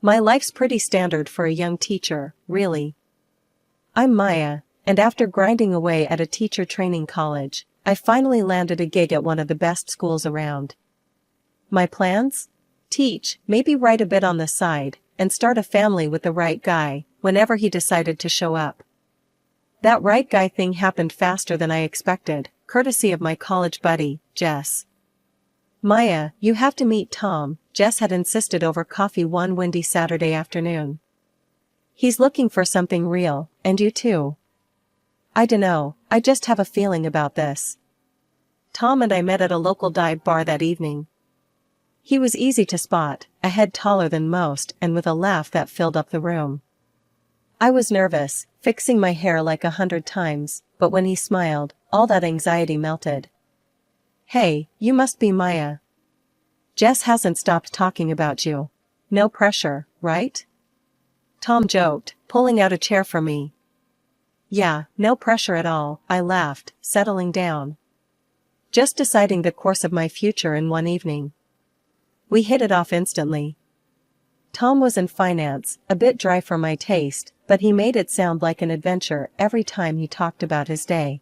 My life's pretty standard for a young teacher, really. I'm Maya, and after grinding away at a teacher training college, I finally landed a gig at one of the best schools around. My plans? Teach, maybe write a bit on the side, and start a family with the right guy, whenever he decided to show up. That right guy thing happened faster than I expected, courtesy of my college buddy, Jess. Maya, you have to meet Tom, Jess had insisted over coffee one windy Saturday afternoon. He's looking for something real, and you too. I dunno, I just have a feeling about this. Tom and I met at a local dive bar that evening. He was easy to spot, a head taller than most and with a laugh that filled up the room. I was nervous, fixing my hair like 100 times, but when he smiled, all that anxiety melted. Hey, you must be Maya. Jess hasn't stopped talking about you. No pressure, right? Tom joked, pulling out a chair for me. Yeah, no pressure at all, I laughed, settling down. Just deciding the course of my future in one evening. We hit it off instantly. Tom was in finance, a bit dry for my taste, but he made it sound like an adventure every time he talked about his day.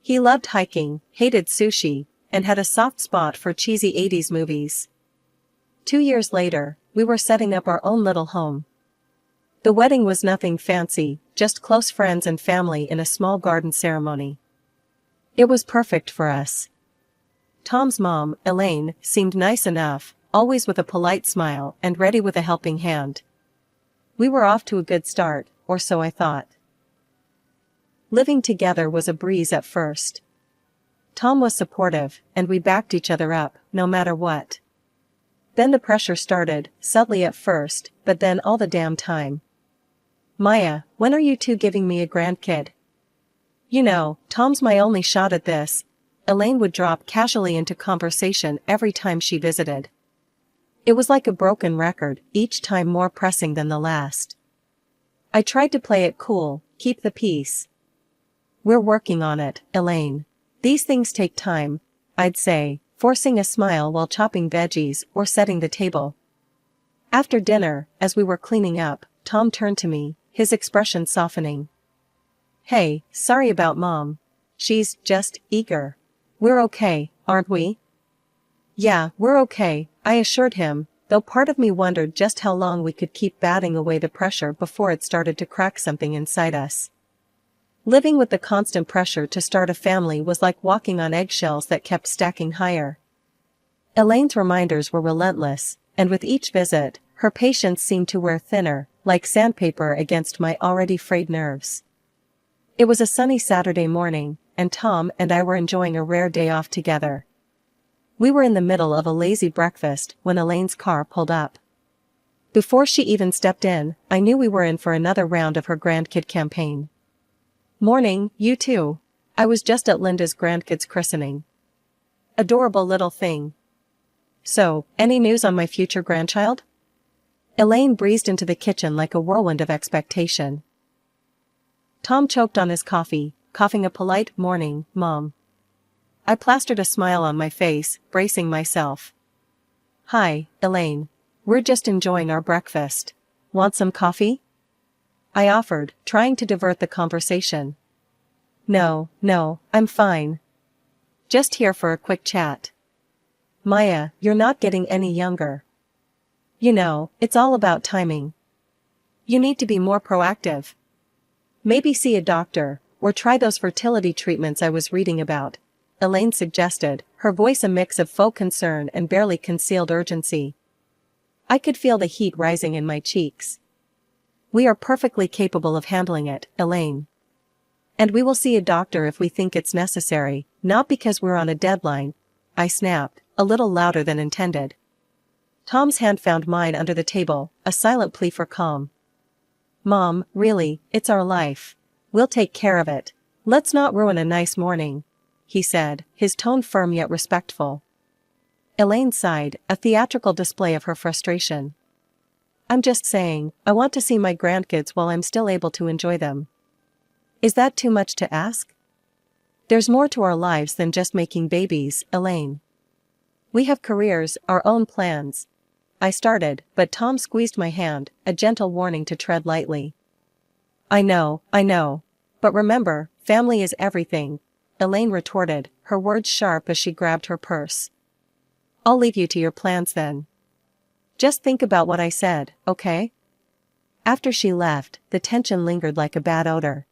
He loved hiking, hated sushi, and had a soft spot for cheesy 80s movies. 2 years later, we were setting up our own little home. The wedding was nothing fancy, just close friends and family in a small garden ceremony. It was perfect for us. Tom's mom, Elaine, seemed nice enough, always with a polite smile and ready with a helping hand. We were off to a good start, or so I thought. Living together was a breeze at first. Tom was supportive, and we backed each other up, no matter what. Then the pressure started, subtly at first, but then all the damn time. Maya, when are you two giving me a grandkid? You know, Tom's my only shot at this. Elaine would drop casually into conversation every time she visited. It was like a broken record, each time more pressing than the last. I tried to play it cool, keep the peace. We're working on it, Elaine. These things take time, I'd say, forcing a smile while chopping veggies or setting the table. After dinner, as we were cleaning up, Tom turned to me, his expression softening. Hey, sorry about Mom. She's just eager. We're okay, aren't we? Yeah, we're okay, I assured him, though part of me wondered just how long we could keep batting away the pressure before it started to crack something inside us. Living with the constant pressure to start a family was like walking on eggshells that kept stacking higher. Elaine's reminders were relentless, and with each visit, her patience seemed to wear thinner, like sandpaper against my already frayed nerves. It was a sunny Saturday morning, and Tom and I were enjoying a rare day off together. We were in the middle of a lazy breakfast when Elaine's car pulled up. Before she even stepped in, I knew we were in for another round of her grandkid campaign. Morning, you two. I was just at Linda's grandkid's christening. Adorable little thing. So, any news on my future grandchild? Elaine breezed into the kitchen like a whirlwind of expectation. Tom choked on his coffee, coughing a polite morning, Mom. I plastered a smile on my face, bracing myself. Hi, Elaine. We're just enjoying our breakfast. Want some coffee? I offered, trying to divert the conversation. No, I'm fine. Just here for a quick chat. Maya, you're not getting any younger. You know, it's all about timing. You need to be more proactive. Maybe see a doctor, or try those fertility treatments I was reading about, Elaine suggested, her voice a mix of faux concern and barely concealed urgency. I could feel the heat rising in my cheeks. We are perfectly capable of handling it, Elaine. And we will see a doctor if we think it's necessary, not because we're on a deadline, I snapped, a little louder than intended. Tom's hand found mine under the table, a silent plea for calm. Mom, really, it's our life. We'll take care of it. Let's not ruin a nice morning, he said, his tone firm yet respectful. Elaine sighed, a theatrical display of her frustration. I'm just saying, I want to see my grandkids while I'm still able to enjoy them. Is that too much to ask? There's more to our lives than just making babies, Elaine. We have careers, our own plans. I started, but Tom squeezed my hand, a gentle warning to tread lightly. I know. But remember, family is everything, Elaine retorted, her words sharp as she grabbed her purse. I'll leave you to your plans then. Just think about what I said, okay? After she left, the tension lingered like a bad odor.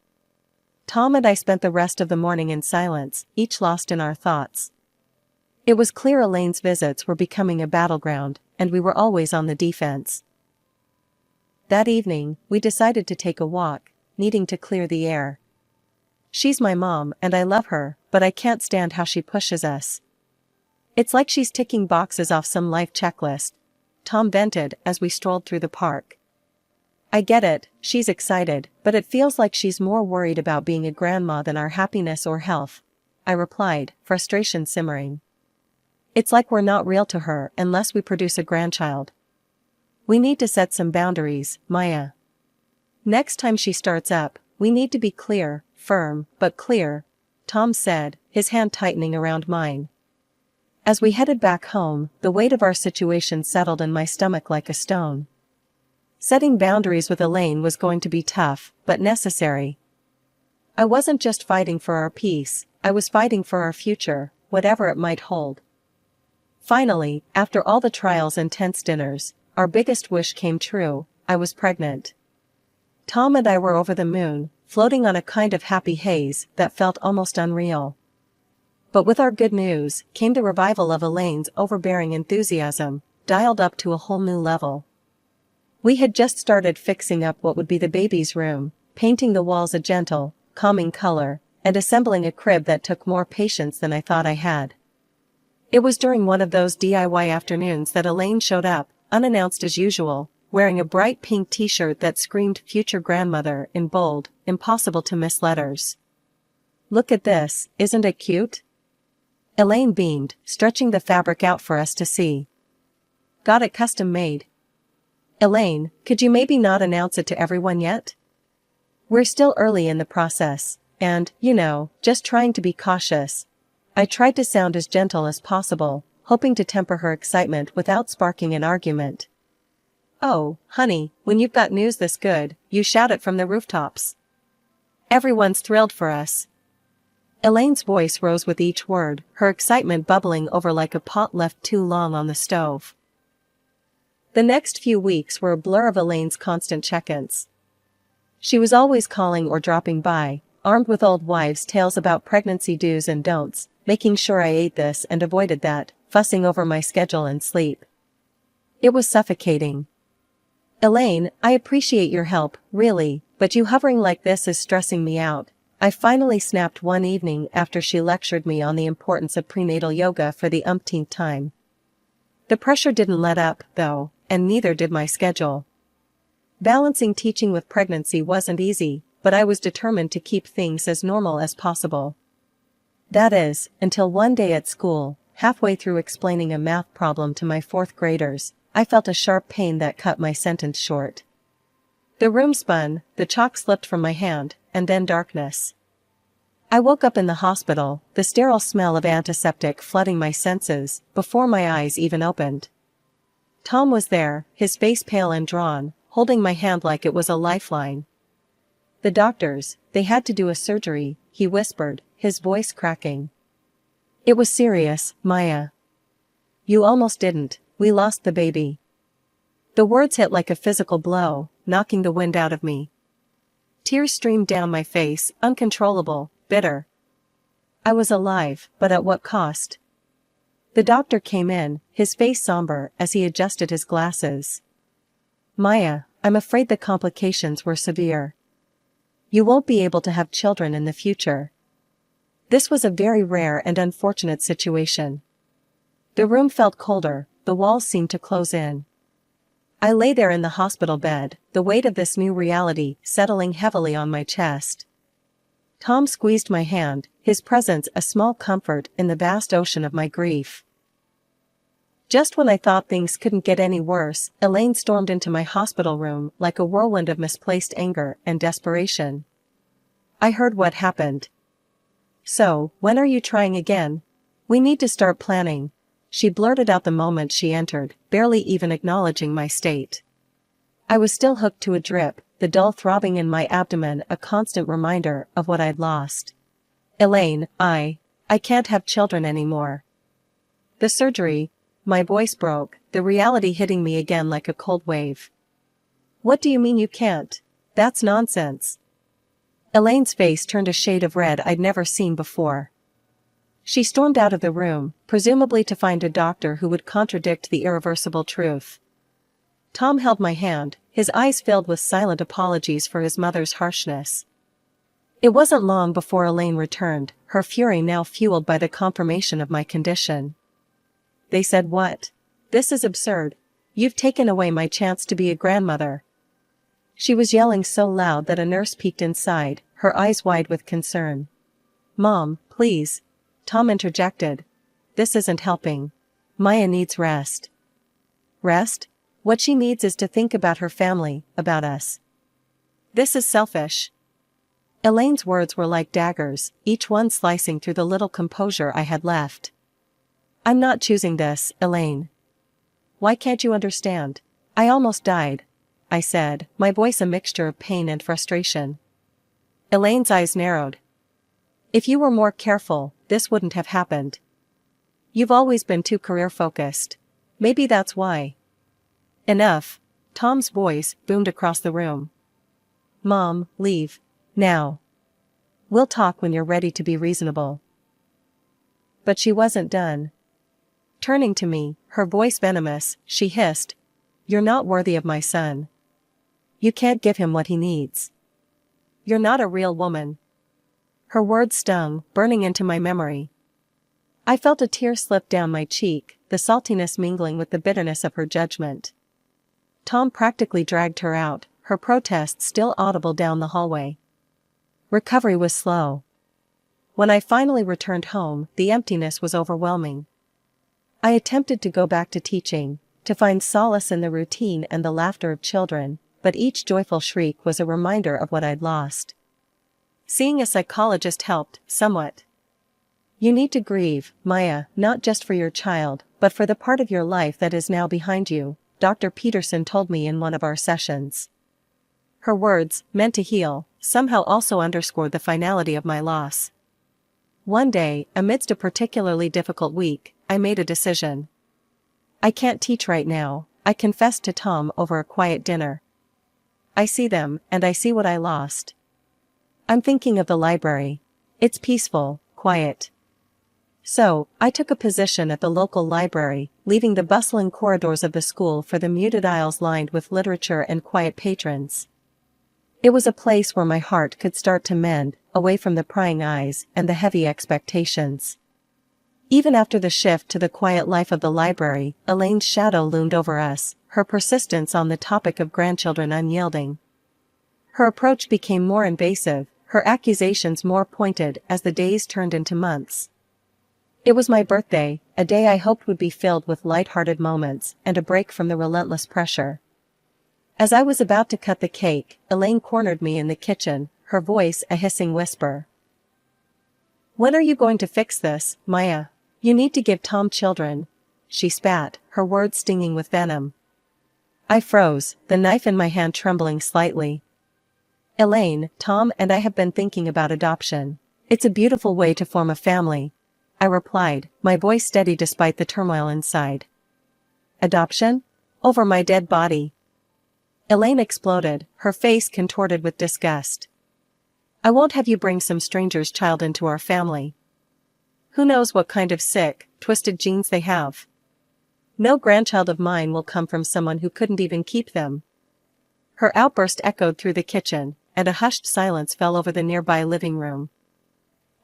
Tom and I spent the rest of the morning in silence, each lost in our thoughts. It was clear Elaine's visits were becoming a battleground, and we were always on the defense. That evening, we decided to take a walk, needing to clear the air. She's my mom and I love her, but I can't stand how she pushes us. It's like she's ticking boxes off some life checklist, Tom vented as we strolled through the park. I get it, she's excited, but it feels like she's more worried about being a grandma than our happiness or health, I replied, frustration simmering. It's like we're not real to her unless we produce a grandchild. We need to set some boundaries, Maya. Next time she starts up, we need to be clear, firm, but clear, Tom said, his hand tightening around mine. As we headed back home, the weight of our situation settled in my stomach like a stone. Setting boundaries with Elaine was going to be tough, but necessary. I wasn't just fighting for our peace, I was fighting for our future, whatever it might hold. Finally, after all the trials and tense dinners, our biggest wish came true, I was pregnant. Tom and I were over the moon, floating on a kind of happy haze that felt almost unreal. But with our good news, came the revival of Elaine's overbearing enthusiasm, dialed up to a whole new level. We had just started fixing up what would be the baby's room, painting the walls a gentle, calming color, and assembling a crib that took more patience than I thought I had. It was during one of those DIY afternoons that Elaine showed up, unannounced as usual, wearing a bright pink t-shirt that screamed future grandmother in bold, impossible to miss letters. Look at this, isn't it cute? Elaine beamed, stretching the fabric out for us to see. Got it custom made. Elaine, could you maybe not announce it to everyone yet? We're still early in the process, and, just trying to be cautious. I tried to sound as gentle as possible, hoping to temper her excitement without sparking an argument. Oh, honey, when you've got news this good, you shout it from the rooftops. Everyone's thrilled for us. Elaine's voice rose with each word, her excitement bubbling over like a pot left too long on the stove. The next few weeks were a blur of Elaine's constant check-ins. She was always calling or dropping by, armed with old wives' tales about pregnancy do's and don'ts, making sure I ate this and avoided that, fussing over my schedule and sleep. It was suffocating. Elaine, I appreciate your help, really, but you hovering like this is stressing me out, I finally snapped one evening after she lectured me on the importance of prenatal yoga for the umpteenth time. The pressure didn't let up, though, and neither did my schedule. Balancing teaching with pregnancy wasn't easy, but I was determined to keep things as normal as possible. That is, until one day at school, halfway through explaining a math problem to my fourth graders, I felt a sharp pain that cut my sentence short. The room spun, the chalk slipped from my hand, and then darkness. I woke up in the hospital, the sterile smell of antiseptic flooding my senses, before my eyes even opened. Tom was there, his face pale and drawn, holding my hand like it was a lifeline. The doctors, they had to do a surgery, he whispered, his voice cracking. It was serious, Maya. You almost didn't, we lost the baby. The words hit like a physical blow, knocking the wind out of me. Tears streamed down my face, uncontrollable, bitter. I was alive, but at what cost? The doctor came in, his face somber as he adjusted his glasses. Maya, I'm afraid the complications were severe. You won't be able to have children in the future. This was a very rare and unfortunate situation. The room felt colder, the walls seemed to close in. I lay there in the hospital bed, the weight of this new reality settling heavily on my chest. Tom squeezed my hand, his presence a small comfort in the vast ocean of my grief. Just when I thought things couldn't get any worse, Elaine stormed into my hospital room like a whirlwind of misplaced anger and desperation. I heard what happened. So, when are you trying again? We need to start planning. she blurted out the moment she entered, barely even acknowledging my state. I was still hooked to a drip, the dull throbbing in my abdomen a constant reminder of what I'd lost. Elaine, I can't have children anymore. The surgery, my voice broke, the reality hitting me again like a cold wave. What do you mean you can't? That's nonsense. Elaine's face turned a shade of red I'd never seen before. She stormed out of the room, presumably to find a doctor who would contradict the irreversible truth. Tom held my hand, his eyes filled with silent apologies for his mother's harshness. It wasn't long before Elaine returned, her fury now fueled by the confirmation of my condition. They said what? This is absurd. You've taken away my chance to be a grandmother. She was yelling so loud that a nurse peeked inside, her eyes wide with concern. Mom, please. Tom interjected. This isn't helping. Maya needs rest. Rest? What she needs is to think about her family, about us. This is selfish. Elaine's words were like daggers, each one slicing through the little composure I had left. I'm not choosing this, Elaine. Why can't you understand? I almost died, I said, my voice a mixture of pain and frustration. Elaine's eyes narrowed. If you were more careful, this wouldn't have happened. You've always been too career-focused. Maybe that's why. Enough. Tom's voice boomed across the room. Mom, leave. Now. We'll talk when you're ready to be reasonable. But she wasn't done. Turning to me, her voice venomous, she hissed, You're not worthy of my son. You can't give him what he needs. You're not a real woman. Her words stung, burning into my memory. I felt a tear slip down my cheek, the saltiness mingling with the bitterness of her judgment. Tom practically dragged her out, her protests still audible down the hallway. Recovery was slow. When I finally returned home, the emptiness was overwhelming. I attempted to go back to teaching, to find solace in the routine and the laughter of children, but each joyful shriek was a reminder of what I'd lost. Seeing a psychologist helped, somewhat. You need to grieve, Maya, not just for your child, but for the part of your life that is now behind you, Dr. Peterson told me in one of our sessions. Her words, meant to heal, somehow also underscored the finality of my loss. One day, amidst a particularly difficult week, I made a decision. I can't teach right now, I confessed to Tom over a quiet dinner. I see them, and I see what I lost. I'm thinking of the library. It's peaceful, quiet. So, I took a position at the local library, leaving the bustling corridors of the school for the muted aisles lined with literature and quiet patrons. It was a place where my heart could start to mend, away from the prying eyes and the heavy expectations. Even after the shift to the quiet life of the library, Elaine's shadow loomed over us, her persistence on the topic of grandchildren unyielding. Her approach became more invasive, her accusations more pointed as the days turned into months. It was my birthday, a day I hoped would be filled with light-hearted moments and a break from the relentless pressure. As I was about to cut the cake, Elaine cornered me in the kitchen, her voice a hissing whisper. When are you going to fix this, Maya? You need to give Tom children. She spat, her words stinging with venom. I froze, the knife in my hand trembling slightly. Elaine, Tom and I have been thinking about adoption. It's a beautiful way to form a family, I replied, my voice steady despite the turmoil inside. Adoption? Over my dead body. Elaine exploded, her face contorted with disgust. I won't have you bring some stranger's child into our family. Who knows what kind of sick, twisted genes they have. No grandchild of mine will come from someone who couldn't even keep them. Her outburst echoed through the kitchen, and a hushed silence fell over the nearby living room.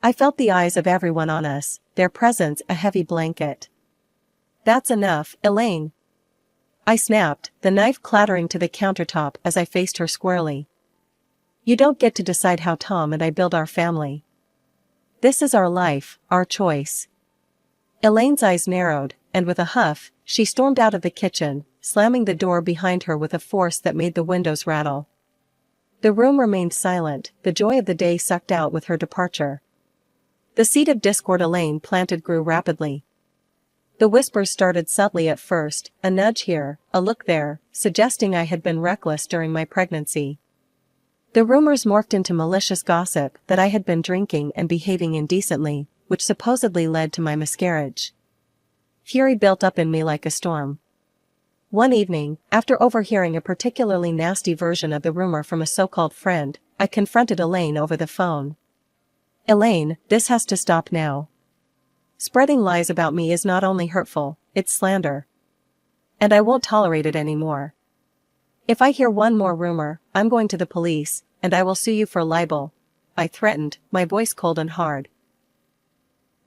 I felt the eyes of everyone on us, their presence a heavy blanket. That's enough, Elaine. I snapped, the knife clattering to the countertop as I faced her squarely. You don't get to decide how Tom and I build our family. This is our life, our choice. Elaine's eyes narrowed, and with a huff, she stormed out of the kitchen, slamming the door behind her with a force that made the windows rattle. The room remained silent, the joy of the day sucked out with her departure. The seed of discord Elaine planted grew rapidly. The whispers started subtly at first, a nudge here, a look there, suggesting I had been reckless during my pregnancy. The rumors morphed into malicious gossip that I had been drinking and behaving indecently, which supposedly led to my miscarriage. Fury built up in me like a storm. One evening, after overhearing a particularly nasty version of the rumor from a so-called friend, I confronted Elaine over the phone. "Elaine, this has to stop now. Spreading lies about me is not only hurtful, it's slander. And I won't tolerate it anymore. If I hear one more rumor, I'm going to the police, and I will sue you for libel," I threatened, my voice cold and hard.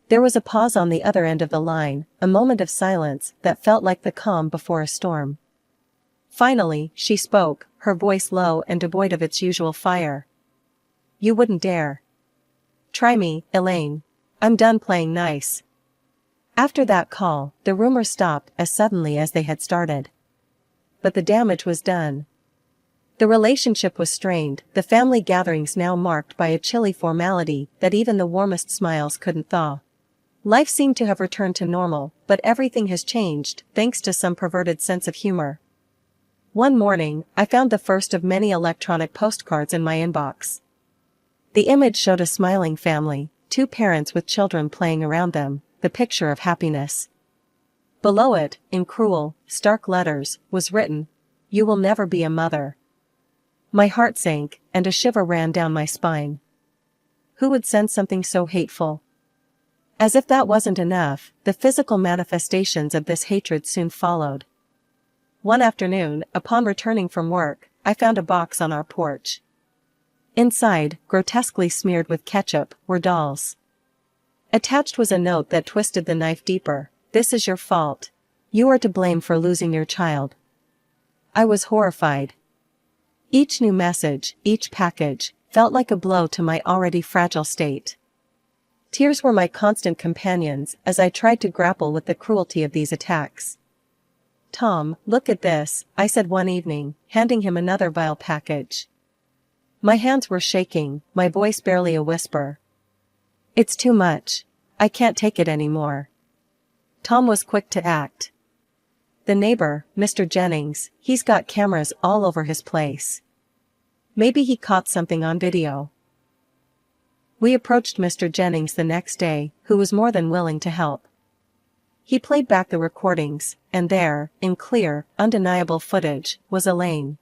There was a pause on the other end of the line, a moment of silence that felt like the calm before a storm. Finally, she spoke, her voice low and devoid of its usual fire. "You wouldn't dare. Try me, Elaine. I'm done playing nice." After that call, the rumors stopped as suddenly as they had started. But the damage was done. The relationship was strained, the family gatherings now marked by a chilly formality that even the warmest smiles couldn't thaw. Life seemed to have returned to normal, but everything has changed, thanks to some perverted sense of humor. One morning, I found the first of many electronic postcards in my inbox. The image showed a smiling family, 2 parents with children playing around them, the picture of happiness. Below it, in cruel, stark letters, was written, "You will never be a mother." My heart sank, and a shiver ran down my spine. Who would send something so hateful? As if that wasn't enough, the physical manifestations of this hatred soon followed. One afternoon, upon returning from work, I found a box on our porch. Inside, grotesquely smeared with ketchup, were dolls. Attached was a note that twisted the knife deeper. "This is your fault. You are to blame for losing your child." I was horrified. Each new message, each package, felt like a blow to my already fragile state. Tears were my constant companions as I tried to grapple with the cruelty of these attacks. "Tom, look at this," I said one evening, handing him another vile package. My hands were shaking, my voice barely a whisper. "It's too much. I can't take it anymore." Tom was quick to act. "The neighbor, Mr. Jennings, he's got cameras all over his place. Maybe he caught something on video." We approached Mr. Jennings the next day, who was more than willing to help. He played back the recordings, and there, in clear, undeniable footage, was Elaine.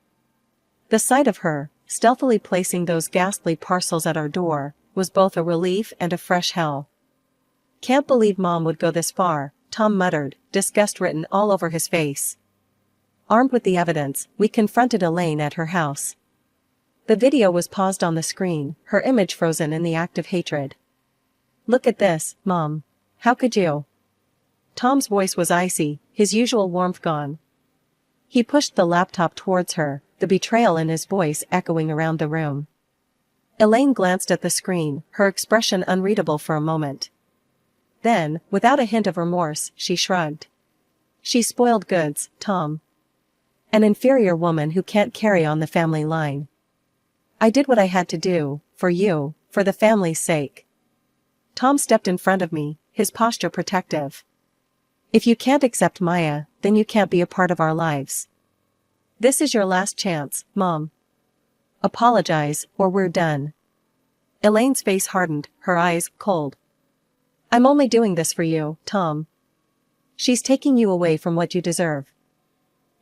The sight of her, stealthily placing those ghastly parcels at our door, was both a relief and a fresh hell. "Can't believe Mom would go this far," Tom muttered, disgust written all over his face. Armed with the evidence, we confronted Elaine at her house. The video was paused on the screen, her image frozen in the act of hatred. "Look at this, Mom. How could you?" Tom's voice was icy, his usual warmth gone. He pushed the laptop towards her, the betrayal in his voice echoing around the room. Elaine glanced at the screen, her expression unreadable for a moment. Then, without a hint of remorse, she shrugged. "She's spoiled goods, Tom. An inferior woman who can't carry on the family line. I did what I had to do, for you, for the family's sake." Tom stepped in front of me, his posture protective. "If you can't accept Maya, then you can't be a part of our lives. This is your last chance, Mom. Apologize, or we're done." Elaine's face hardened, her eyes cold. "I'm only doing this for you, Tom. She's taking you away from what you deserve."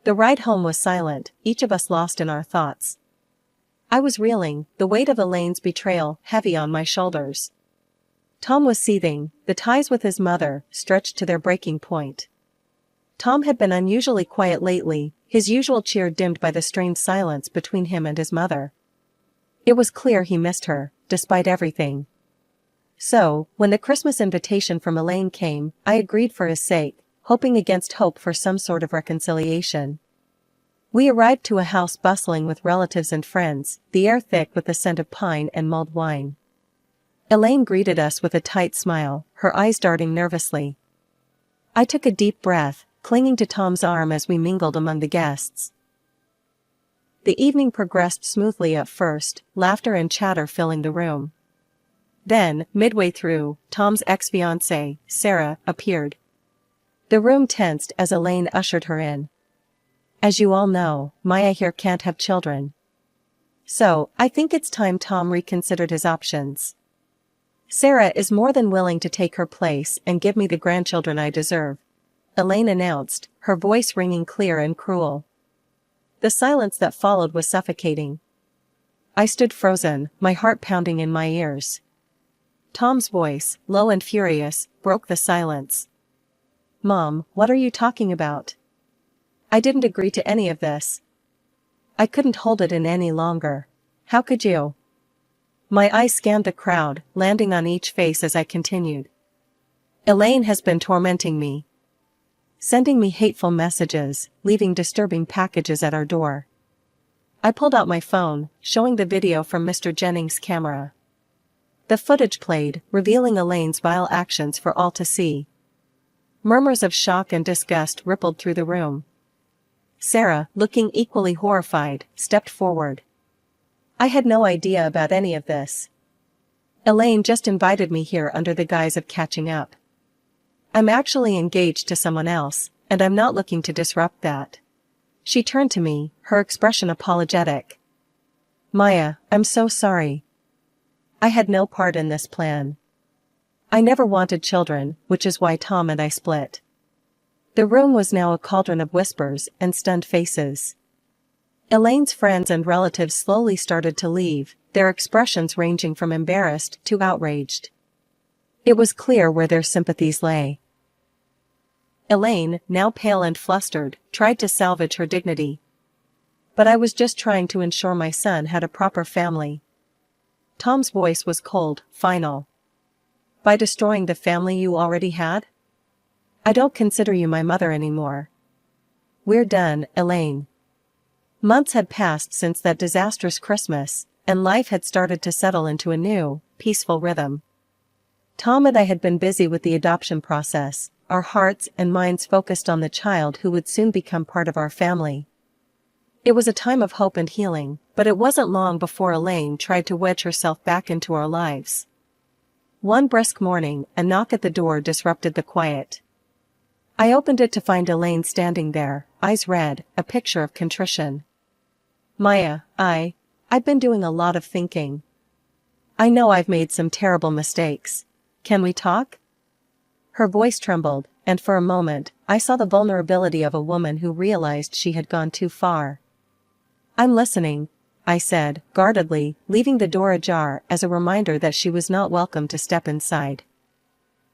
The ride home was silent, each of us lost in our thoughts. I was reeling, the weight of Elaine's betrayal heavy on my shoulders. Tom was seething, the ties with his mother stretched to their breaking point. Tom had been unusually quiet lately, his usual cheer dimmed by the strained silence between him and his mother. It was clear he missed her, despite everything. So, when the Christmas invitation from Elaine came, I agreed for his sake, hoping against hope for some sort of reconciliation. We arrived to a house bustling with relatives and friends, the air thick with the scent of pine and mulled wine. Elaine greeted us with a tight smile, her eyes darting nervously. I took a deep breath, clinging to Tom's arm as we mingled among the guests. The evening progressed smoothly at first, laughter and chatter filling the room. Then, midway through, Tom's ex-fiancée, Sarah, appeared. The room tensed as Elaine ushered her in. As you all know, Maya here can't have children. So, I think it's time Tom reconsidered his options. Sarah is more than willing to take her place and give me the grandchildren I deserve, Elaine announced, her voice ringing clear and cruel. The silence that followed was suffocating. I stood frozen, my heart pounding in my ears. Tom's voice, low and furious, broke the silence. Mom, what are you talking about? I didn't agree to any of this. I couldn't hold it in any longer. How could you? My eyes scanned the crowd, landing on each face as I continued. Elaine has been tormenting me. Sending me hateful messages, leaving disturbing packages at our door. I pulled out my phone, showing the video from Mr. Jennings' camera. The footage played, revealing Elaine's vile actions for all to see. Murmurs of shock and disgust rippled through the room. Sarah, looking equally horrified, stepped forward. I had no idea about any of this. Elaine just invited me here under the guise of catching up. I'm actually engaged to someone else, and I'm not looking to disrupt that. She turned to me, her expression apologetic. Maya, I'm so sorry. I had no part in this plan. I never wanted children, which is why Tom and I split. The room was now a cauldron of whispers and stunned faces. Elaine's friends and relatives slowly started to leave, their expressions ranging from embarrassed to outraged. It was clear where their sympathies lay. Elaine, now pale and flustered, tried to salvage her dignity. But I was just trying to ensure my son had a proper family. Tom's voice was cold, final. By destroying the family you already had? I don't consider you my mother anymore. We're done, Elaine. Months had passed since that disastrous Christmas, and life had started to settle into a new, peaceful rhythm. Tom and I had been busy with the adoption process, our hearts and minds focused on the child who would soon become part of our family. It was a time of hope and healing, but it wasn't long before Elaine tried to wedge herself back into our lives. One brisk morning, a knock at the door disrupted the quiet. I opened it to find Elaine standing there, eyes red, a picture of contrition. Maya, I've been doing a lot of thinking. I know I've made some terrible mistakes. Can we talk? Her voice trembled, and for a moment, I saw the vulnerability of a woman who realized she had gone too far. I'm listening, I said, guardedly, leaving the door ajar as a reminder that she was not welcome to step inside.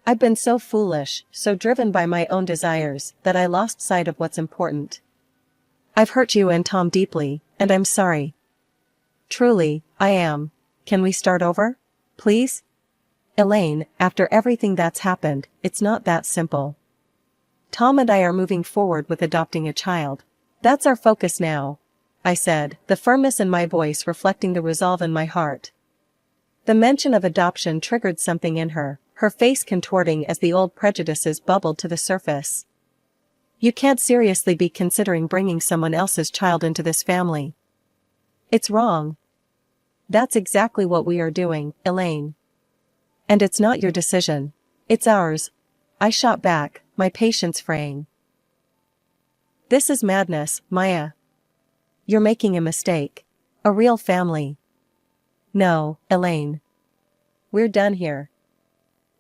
I've been so foolish, so driven by my own desires, that I lost sight of what's important. I've hurt you and Tom deeply, and I'm sorry. Truly, I am. Can we start over? Please? Elaine, after everything that's happened, it's not that simple. Tom and I are moving forward with adopting a child. That's our focus now, I said, the firmness in my voice reflecting the resolve in my heart. The mention of adoption triggered something in her, her face contorting as the old prejudices bubbled to the surface. You can't seriously be considering bringing someone else's child into this family. It's wrong. That's exactly what we are doing, Elaine. And it's not your decision. It's ours. I shot back, my patience fraying. This is madness, Maya. You're making a mistake. A real family. No, Elaine. We're done here.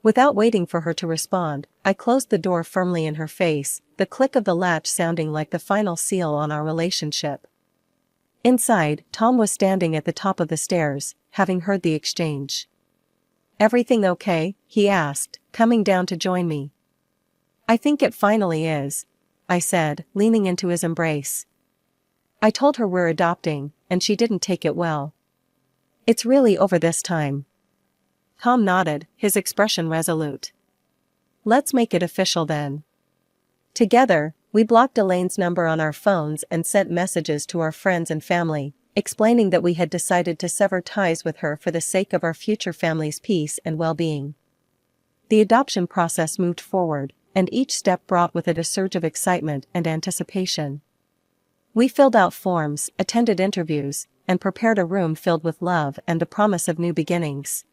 Without waiting for her to respond, I closed the door firmly in her face, the click of the latch sounding like the final seal on our relationship. Inside, Tom was standing at the top of the stairs, having heard the exchange. Everything okay? He asked, coming down to join me. I think it finally is, I said, leaning into his embrace. I told her we're adopting, and she didn't take it well. It's really over this time. Tom nodded, his expression resolute. Let's make it official then. Together, we blocked Elaine's number on our phones and sent messages to our friends and family, explaining that we had decided to sever ties with her for the sake of our future family's peace and well-being. The adoption process moved forward, and each step brought with it a surge of excitement and anticipation. We filled out forms, attended interviews, and prepared a room filled with love and the promise of new beginnings.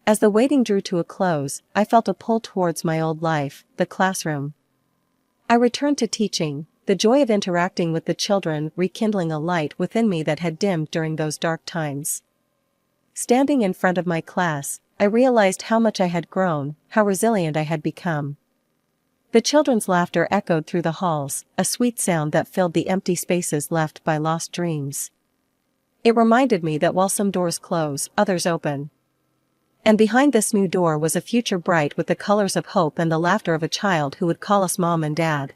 As the waiting drew to a close, I felt a pull towards my old life, the classroom. I returned to teaching, the joy of interacting with the children rekindling a light within me that had dimmed during those dark times. Standing in front of my class, I realized how much I had grown, how resilient I had become. The children's laughter echoed through the halls, a sweet sound that filled the empty spaces left by lost dreams. It reminded me that while some doors close, others open. And behind this new door was a future bright with the colors of hope and the laughter of a child who would call us mom and dad.